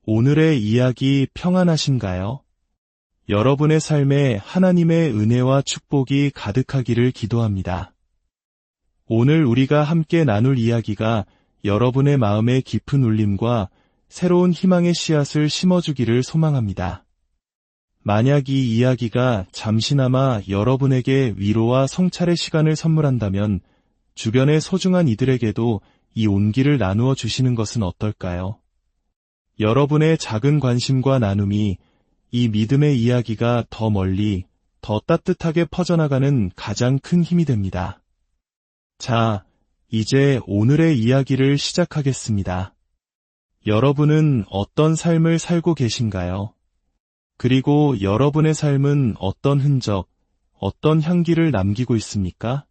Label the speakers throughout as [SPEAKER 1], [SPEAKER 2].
[SPEAKER 1] 오늘의 이야기 평안하신가요? 여러분의 삶에 하나님의 은혜와 축복이 가득하기를 기도합니다. 오늘 우리가 함께 나눌 이야기가 여러분의 마음에 깊은 울림과 새로운 희망의 씨앗을 심어주기를 소망합니다. 만약 이 이야기가 잠시나마 여러분에게 위로와 성찰의 시간을 선물한다면 주변의 소중한 이들에게도 이 온기를 나누어 주시는 것은 어떨까요? 여러분의 작은 관심과 나눔이 이 믿음의 이야기가 더 멀리, 더 따뜻하게 퍼져나가는 가장 큰 힘이 됩니다. 자, 이제 오늘의 이야기를 시작하겠습니다. 여러분은 어떤 삶을 살고 계신가요? 그리고 여러분의 삶은 어떤 흔적, 어떤 향기를 남기고 있습니까?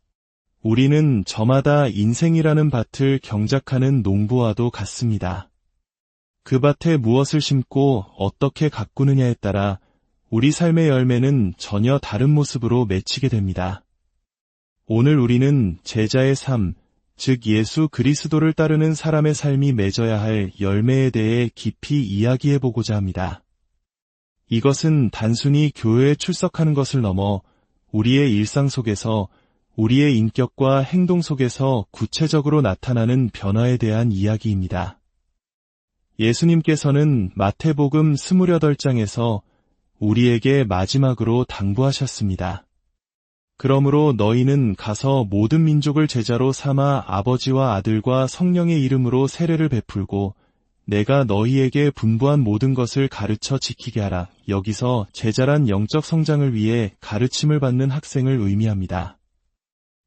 [SPEAKER 1] 우리는 저마다 인생이라는 밭을 경작하는 농부와도 같습니다. 그 밭에 무엇을 심고 어떻게 가꾸느냐에 따라 우리 삶의 열매는 전혀 다른 모습으로 맺히게 됩니다. 오늘 우리는 제자의 삶, 즉 예수 그리스도를 따르는 사람의 삶이 맺어야 할 열매에 대해 깊이 이야기해보고자 합니다. 이것은 단순히 교회에 출석하는 것을 넘어 우리의 일상 속에서 우리의 인격과 행동 속에서 구체적으로 나타나는 변화에 대한 이야기입니다. 예수님께서는 마태복음 28장에서 우리에게 마지막으로 당부하셨습니다. 그러므로 너희는 가서 모든 민족을 제자로 삼아 아버지와 아들과 성령의 이름으로 세례를 베풀고 내가 너희에게 분부한 모든 것을 가르쳐 지키게 하라. 여기서 제자란 영적 성장을 위해 가르침을 받는 학생을 의미합니다.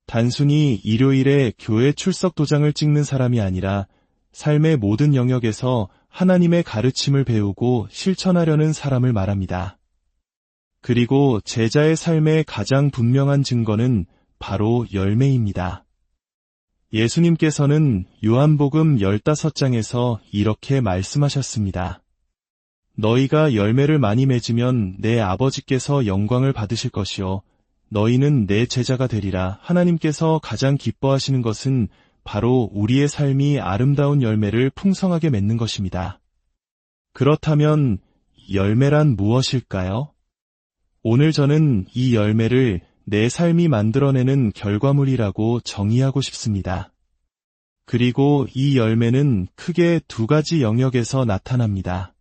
[SPEAKER 1] 단순히 일요일에 교회 출석 도장을 찍는 사람이 아니라 삶의 모든 영역에서 하나님의 가르침을 배우고 실천하려는 사람을 말합니다. 그리고 제자의 삶의 가장 분명한 증거는 바로 열매입니다. 예수님께서는 요한복음 15장에서 이렇게 말씀하셨습니다. 너희가 열매를 많이 맺으면 내 아버지께서 영광을 받으실 것이요 너희는 내 제자가 되리라. 하나님께서 가장 기뻐하시는 것은 바로 우리의 삶이 아름다운 열매를 풍성하게 맺는 것입니다. 그렇다면 열매란 무엇일까요? 오늘 저는 이 열매를 내 삶이 만들어내는 결과물이라고 정의하고 싶습니다. 그리고 이 열매는 크게 두 가지 영역에서 나타납니다.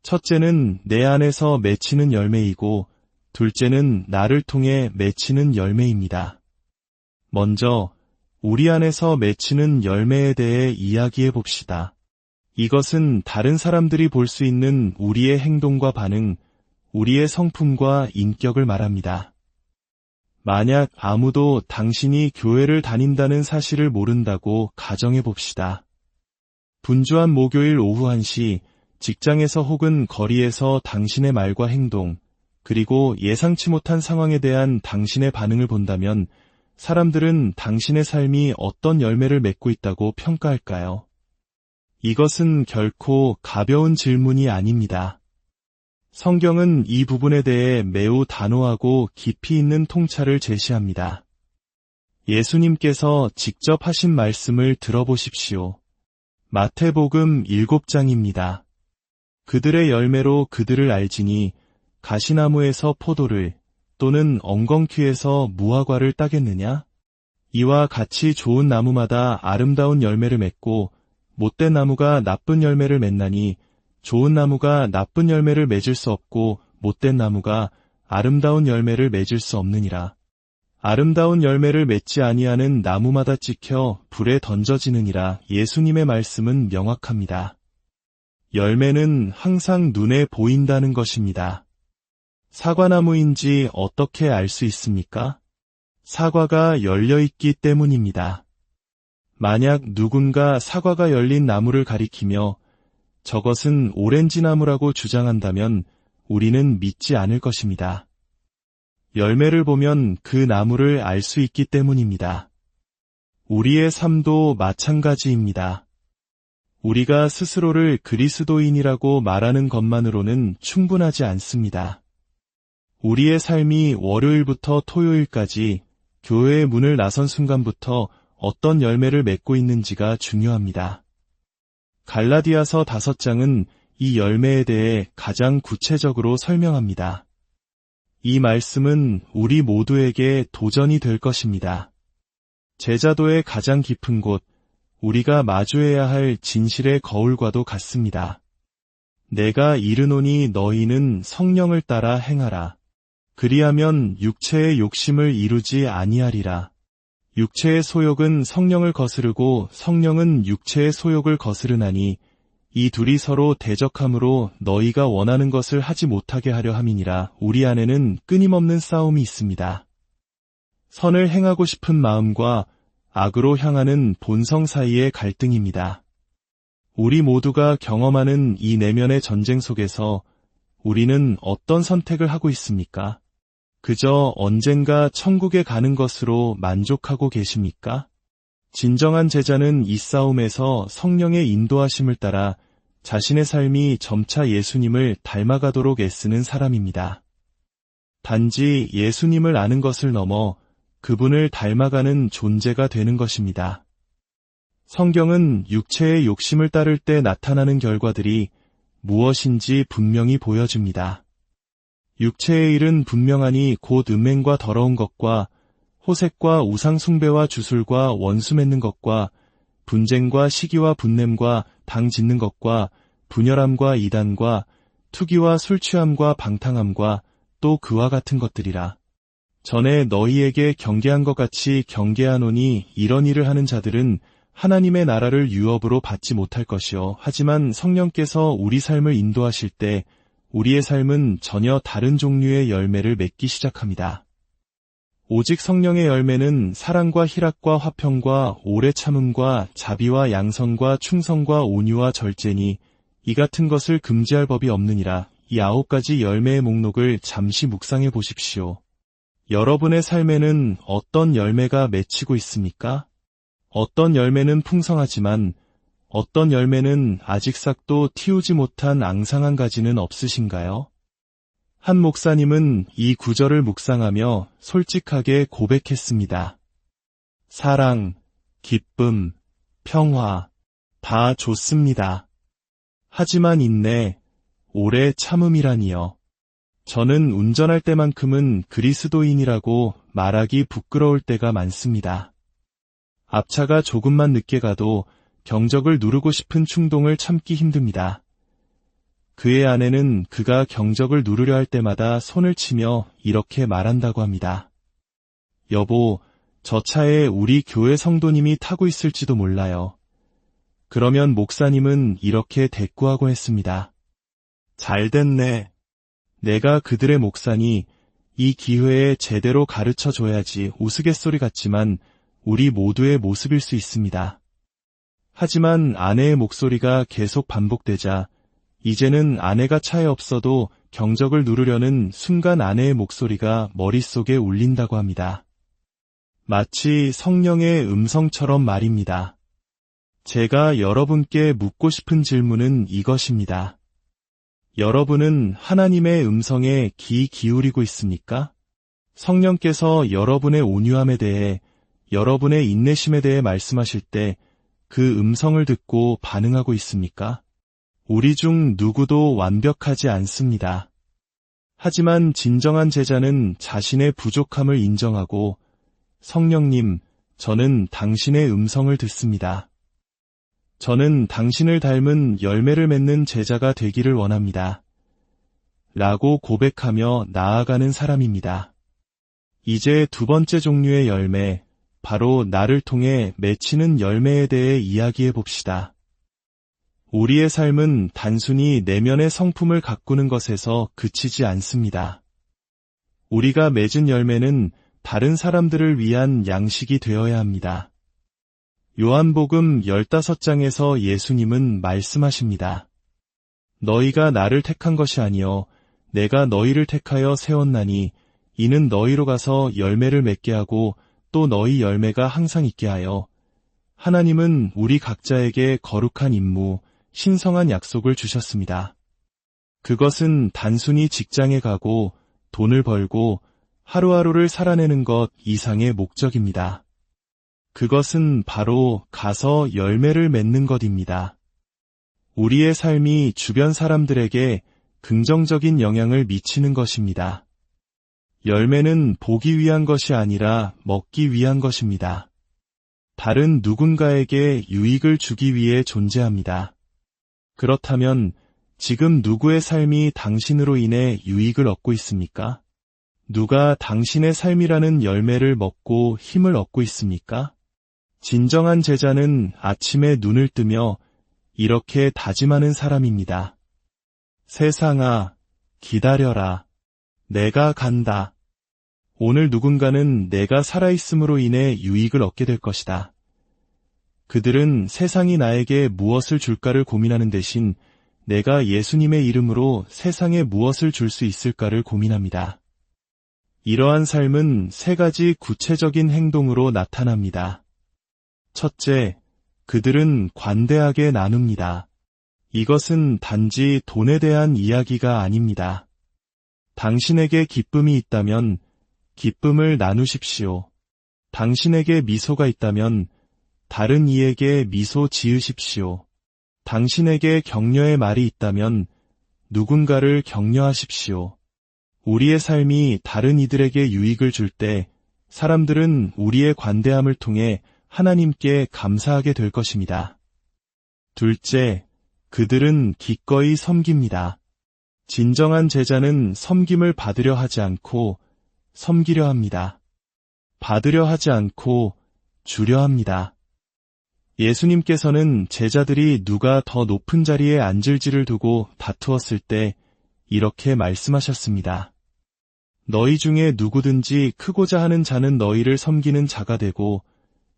[SPEAKER 1] 첫째는 내 안에서 맺히는 열매이고 둘째는 나를 통해 맺히는 열매입니다. 먼저 우리 안에서 맺히는 열매에 대해 이야기해 봅시다. 이것은 다른 사람들이 볼 수 있는 우리의 행동과 반응, 우리의 성품과 인격을 말합니다. 만약 아무도 당신이 교회를 다닌다는 사실을 모른다고 가정해 봅시다. 분주한 목요일 오후 1시, 직장에서 혹은 거리에서 당신의 말과 행동, 그리고 예상치 못한 상황에 대한 당신의 반응을 본다면 사람들은 당신의 삶이 어떤 열매를 맺고 있다고 평가할까요? 이것은 결코 가벼운 질문이 아닙니다. 성경은 이 부분에 대해 매우 단호하고 깊이 있는 통찰을 제시합니다. 예수님께서 직접 하신 말씀을 들어보십시오. 마태복음 7장입니다. 그들의 열매로 그들을 알지니 가시나무에서 포도를 또는 엉겅퀴에서 무화과를 따겠느냐? 이와 같이 좋은 나무마다 아름다운 열매를 맺고 못된 나무가 나쁜 열매를 맺나니 좋은 나무가 나쁜 열매를 맺을 수 없고 못된 나무가 아름다운 열매를 맺을 수 없느니라. 아름다운 열매를 맺지 아니하는 나무마다 찍혀 불에 던져지느니라. 예수님의 말씀은 명확합니다. 열매는 항상 눈에 보인다는 것입니다. 사과나무인지 어떻게 알 수 있습니까? 사과가 열려있기 때문입니다. 만약 누군가 사과가 열린 나무를 가리키며 저것은 오렌지 나무라고 주장한다면 우리는 믿지 않을 것입니다. 열매를 보면 그 나무를 알 수 있기 때문입니다. 우리의 삶도 마찬가지입니다. 우리가 스스로를 그리스도인이라고 말하는 것만으로는 충분하지 않습니다. 우리의 삶이 월요일부터 토요일까지 교회의 문을 나선 순간부터 어떤 열매를 맺고 있는지가 중요합니다. 갈라디아서 5장은 이 열매에 대해 가장 구체적으로 설명합니다. 이 말씀은 우리 모두에게 도전이 될 것입니다. 제자도의 가장 깊은 곳, 우리가 마주해야 할 진실의 거울과도 같습니다. 내가 이르노니 너희는 성령을 따라 행하라. 그리하면 육체의 욕심을 이루지 아니하리라. 육체의 소욕은 성령을 거스르고 성령은 육체의 소욕을 거스르나니 이 둘이 서로 대적함으로 너희가 원하는 것을 하지 못하게 하려 함이니라. 우리 안에는 끊임없는 싸움이 있습니다. 선을 행하고 싶은 마음과 악으로 향하는 본성 사이의 갈등입니다. 우리 모두가 경험하는 이 내면의 전쟁 속에서 우리는 어떤 선택을 하고 있습니까? 그저 언젠가 천국에 가는 것으로 만족하고 계십니까? 진정한 제자는 이 싸움에서 성령의 인도하심을 따라 자신의 삶이 점차 예수님을 닮아가도록 애쓰는 사람입니다. 단지 예수님을 아는 것을 넘어 그분을 닮아가는 존재가 되는 것입니다. 성경은 육체의 욕심을 따를 때 나타나는 결과들이 무엇인지 분명히 보여줍니다. 육체의 일은 분명하니 곧 음행과 더러운 것과 호색과 우상숭배와 주술과 원수 맺는 것과 분쟁과 시기와 분냄과 당 짓는 것과 분열함과 이단과 투기와 술취함과 방탕함과 또 그와 같은 것들이라. 전에 너희에게 경계한 것 같이 경계하노니 이런 일을 하는 자들은 하나님의 나라를 유업으로 받지 못할 것이요. 하지만 성령께서 우리 삶을 인도하실 때 우리의 삶은 전혀 다른 종류의 열매를 맺기 시작합니다. 오직 성령의 열매는 사랑과 희락과 화평과 오래 참음과 자비와 양선과 충성과 온유와 절제니 이 같은 것을 금지할 법이 없느니라. 이 9가지 열매의 목록을 잠시 묵상해 보십시오. 여러분의 삶에는 어떤 열매가 맺히고 있습니까? 어떤 열매는 풍성하지만 어떤 열매는 아직 싹도 틔우지 못한 앙상한 가지는 없으신가요? 한 목사님은 이 구절을 묵상하며 솔직하게 고백했습니다. 사랑, 기쁨, 평화, 다 좋습니다. 하지만 인내, 오래 참음이라니요. 저는 운전할 때만큼은 그리스도인이라고 말하기 부끄러울 때가 많습니다. 앞차가 조금만 늦게 가도 경적을 누르고 싶은 충동을 참기 힘듭니다. 그의 아내는 그가 경적을 누르려 할 때마다 손을 치며 이렇게 말한다고 합니다. 여보, 저 차에 우리 교회 성도님이 타고 있을지도 몰라요. 그러면 목사님은 이렇게 대꾸하곤 했습니다. 잘 됐네. 내가 그들의 목사니 이 기회에 제대로 가르쳐줘야지. 우스갯소리 같지만 우리 모두의 모습일 수 있습니다. 하지만 아내의 목소리가 계속 반복되자 이제는 아내가 차에 없어도 경적을 누르려는 순간 아내의 목소리가 머릿속에 울린다고 합니다. 마치 성령의 음성처럼 말입니다. 제가 여러분께 묻고 싶은 질문은 이것입니다. 여러분은 하나님의 음성에 귀 기울이고 있습니까? 성령께서 여러분의 온유함에 대해, 여러분의 인내심에 대해 말씀하실 때 그 음성을 듣고 반응하고 있습니까? 우리 중 누구도 완벽하지 않습니다. 하지만 진정한 제자는 자신의 부족함을 인정하고 성령님, 저는 당신의 음성을 듣습니다. 저는 당신을 닮은 열매를 맺는 제자가 되기를 원합니다. 라고 고백하며 나아가는 사람입니다. 이제 두 번째 종류의 열매, 바로 나를 통해 맺히는 열매에 대해 이야기해 봅시다. 우리의 삶은 단순히 내면의 성품을 가꾸는 것에서 그치지 않습니다. 우리가 맺은 열매는 다른 사람들을 위한 양식이 되어야 합니다. 요한복음 15장에서 예수님은 말씀하십니다. 너희가 나를 택한 것이 아니요 내가 너희를 택하여 세웠나니 이는 너희로 가서 열매를 맺게 하고 또 너희 열매가 항상 있게 하여 하나님은 우리 각자에게 거룩한 임무, 신성한 약속을 주셨습니다. 그것은 단순히 직장에 가고 돈을 벌고 하루하루를 살아내는 것 이상의 목적입니다. 그것은 바로 가서 열매를 맺는 것입니다. 우리의 삶이 주변 사람들에게 긍정적인 영향을 미치는 것입니다. 열매는 보기 위한 것이 아니라 먹기 위한 것입니다. 다른 누군가에게 유익을 주기 위해 존재합니다. 그렇다면 지금 누구의 삶이 당신으로 인해 유익을 얻고 있습니까? 누가 당신의 삶이라는 열매를 먹고 힘을 얻고 있습니까? 진정한 제자는 아침에 눈을 뜨며 이렇게 다짐하는 사람입니다. 세상아, 기다려라. 내가 간다. 오늘 누군가는 내가 살아있음으로 인해 유익을 얻게 될 것이다. 그들은 세상이 나에게 무엇을 줄까를 고민하는 대신 내가 예수님의 이름으로 세상에 무엇을 줄 수 있을까를 고민합니다. 이러한 삶은 세 가지 구체적인 행동으로 나타납니다. 첫째, 그들은 관대하게 나눕니다. 이것은 단지 돈에 대한 이야기가 아닙니다. 당신에게 기쁨이 있다면 기쁨을 나누십시오. 당신에게 미소가 있다면 다른 이에게 미소 지으십시오. 당신에게 격려의 말이 있다면 누군가를 격려하십시오. 우리의 삶이 다른 이들에게 유익을 줄 때 사람들은 우리의 관대함을 통해 하나님께 감사하게 될 것입니다. 둘째, 그들은 기꺼이 섬깁니다. 진정한 제자는 섬김을 받으려 하지 않고 섬기려 합니다. 받으려 하지 않고 주려 합니다. 예수님께서는 제자들이 누가 더 높은 자리에 앉을지를 두고 다투었을 때 이렇게 말씀하셨습니다. 너희 중에 누구든지 크고자 하는 자는 너희를 섬기는 자가 되고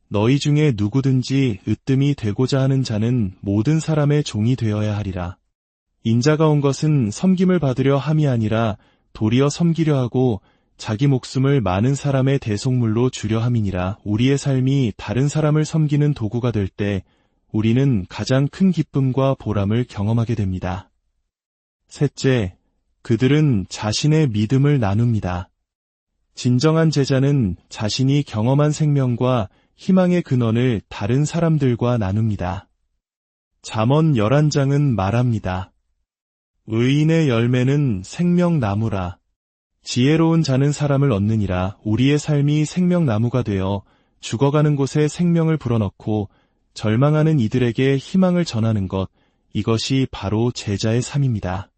[SPEAKER 1] 너희 중에 누구든지 으뜸이 되고자 하는 자는 모든 사람의 종이 되어야 하리라. 인자가 온 것은 섬김을 받으려 함이 아니라 도리어 섬기려 하고 자기 목숨을 많은 사람의 대속물로 주려 함이니라. 우리의 삶이 다른 사람을 섬기는 도구가 될 때 우리는 가장 큰 기쁨과 보람을 경험하게 됩니다. 셋째, 그들은 자신의 믿음을 나눕니다. 진정한 제자는 자신이 경험한 생명과 희망의 근원을 다른 사람들과 나눕니다. 잠언 11장은 말합니다. 의인의 열매는 생명나무라. 지혜로운 자는 사람을 얻느니라. 우리의 삶이 생명나무가 되어 죽어가는 곳에 생명을 불어넣고 절망하는 이들에게 희망을 전하는 것, 이것이 바로 제자의 삶입니다.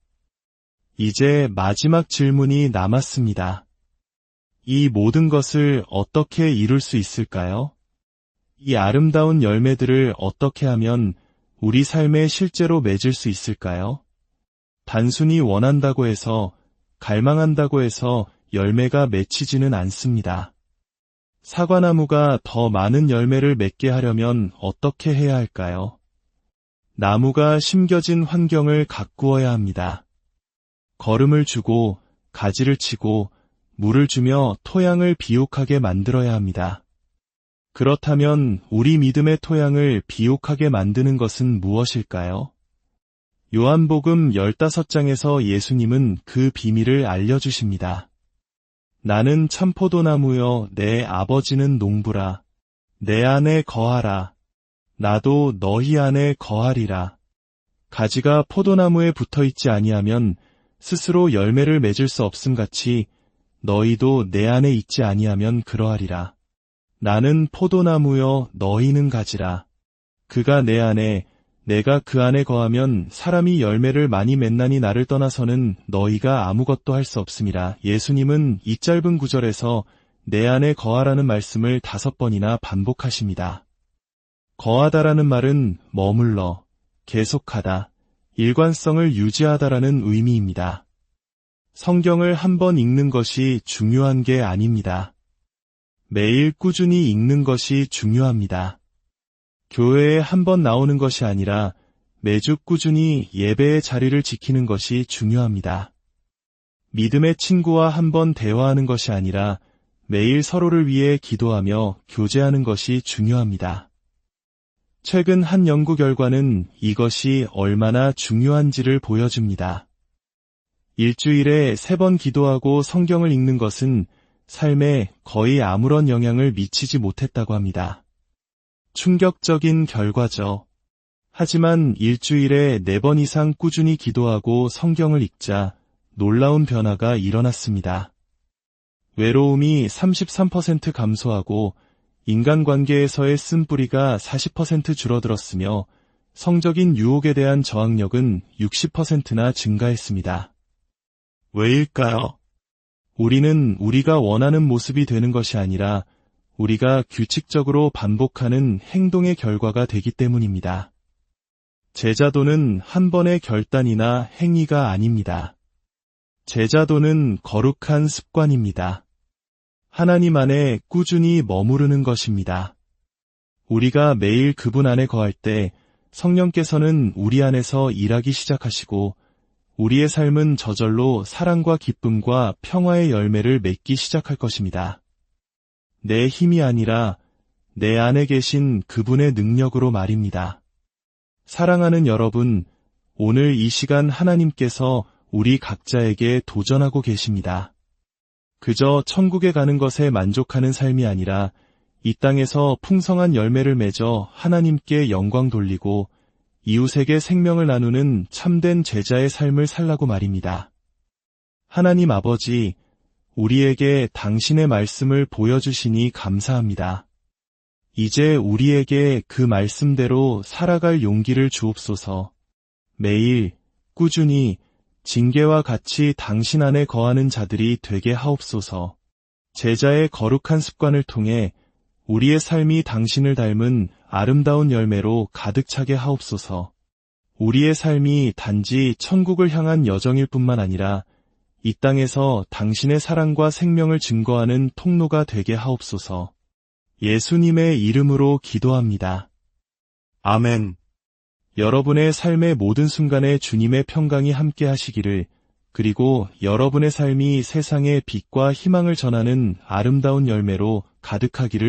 [SPEAKER 1] 이제 마지막 질문이 남았습니다. 이 모든 것을 어떻게 이룰 수 있을까요? 이 아름다운 열매들을 어떻게 하면 우리 삶에 실제로 맺을 수 있을까요? 단순히 원한다고 해서, 갈망한다고 해서 열매가 맺히지는 않습니다. 사과나무가 더 많은 열매를 맺게 하려면 어떻게 해야 할까요? 나무가 심겨진 환경을 가꾸어야 합니다. 거름을 주고 가지를 치고 물을 주며 토양을 비옥하게 만들어야 합니다. 그렇다면 우리 믿음의 토양을 비옥하게 만드는 것은 무엇일까요? 요한복음 15장에서 예수님은 그 비밀을 알려주십니다. 나는 참포도나무여 내 아버지는 농부라. 내 안에 거하라. 나도 너희 안에 거하리라. 가지가 포도나무에 붙어있지 아니하면 스스로 열매를 맺을 수 없음같이 너희도 내 안에 있지 아니하면 그러하리라. 나는 포도나무여 너희는 가지라. 그가 내 안에 내가 그 안에 거하면 사람이 열매를 많이 맺나니 나를 떠나서는 너희가 아무것도 할 수 없음이라. 예수님은 이 짧은 구절에서 내 안에 거하라는 말씀을 5번이나 반복하십니다. 거하다라는 말은 머물러, 계속하다, 일관성을 유지하다라는 의미입니다. 성경을 한 번 읽는 것이 중요한 게 아닙니다. 매일 꾸준히 읽는 것이 중요합니다. 교회에 한 번 나오는 것이 아니라 매주 꾸준히 예배의 자리를 지키는 것이 중요합니다. 믿음의 친구와 한 번 대화하는 것이 아니라 매일 서로를 위해 기도하며 교제하는 것이 중요합니다. 최근 한 연구 결과는 이것이 얼마나 중요한지를 보여줍니다. 일주일에 3번 기도하고 성경을 읽는 것은 삶에 거의 아무런 영향을 미치지 못했다고 합니다. 충격적인 결과죠. 하지만 일주일에 4번 이상 꾸준히 기도하고 성경을 읽자 놀라운 변화가 일어났습니다. 외로움이 33% 감소하고 인간관계에서의 쓴뿌리가 40% 줄어들었으며 성적인 유혹에 대한 저항력은 60%나 증가했습니다. 왜일까요? 우리는 우리가 원하는 모습이 되는 것이 아니라 우리가 규칙적으로 반복하는 행동의 결과가 되기 때문입니다. 제자도는 한 번의 결단이나 행위가 아닙니다. 제자도는 거룩한 습관입니다. 하나님 안에 꾸준히 머무르는 것입니다. 우리가 매일 그분 안에 거할 때 성령께서는 우리 안에서 일하기 시작하시고 우리의 삶은 저절로 사랑과 기쁨과 평화의 열매를 맺기 시작할 것입니다. 내 힘이 아니라 내 안에 계신 그분의 능력으로 말입니다. 사랑하는 여러분, 오늘 이 시간 하나님께서 우리 각자에게 도전하고 계십니다. 그저 천국에 가는 것에 만족하는 삶이 아니라 이 땅에서 풍성한 열매를 맺어 하나님께 영광 돌리고 이웃에게 생명을 나누는 참된 제자의 삶을 살라고 말입니다. 하나님 아버지, 우리에게 당신의 말씀을 보여주시니 감사합니다. 이제 우리에게 그 말씀대로 살아갈 용기를 주옵소서. 매일 꾸준히 징계와 같이 당신 안에 거하는 자들이 되게 하옵소서. 제자의 거룩한 습관을 통해 우리의 삶이 당신을 닮은 아름다운 열매로 가득 차게 하옵소서. 우리의 삶이 단지 천국을 향한 여정일 뿐만 아니라 이 땅에서 당신의 사랑과 생명을 증거하는 통로가 되게 하옵소서. 예수님의 이름으로 기도합니다. 아멘. 여러분의 삶의 모든 순간에 주님의 평강이 함께 하시기를, 그리고 여러분의 삶이 세상에 빛과 희망을 전하는 아름다운 열매로 가득하기를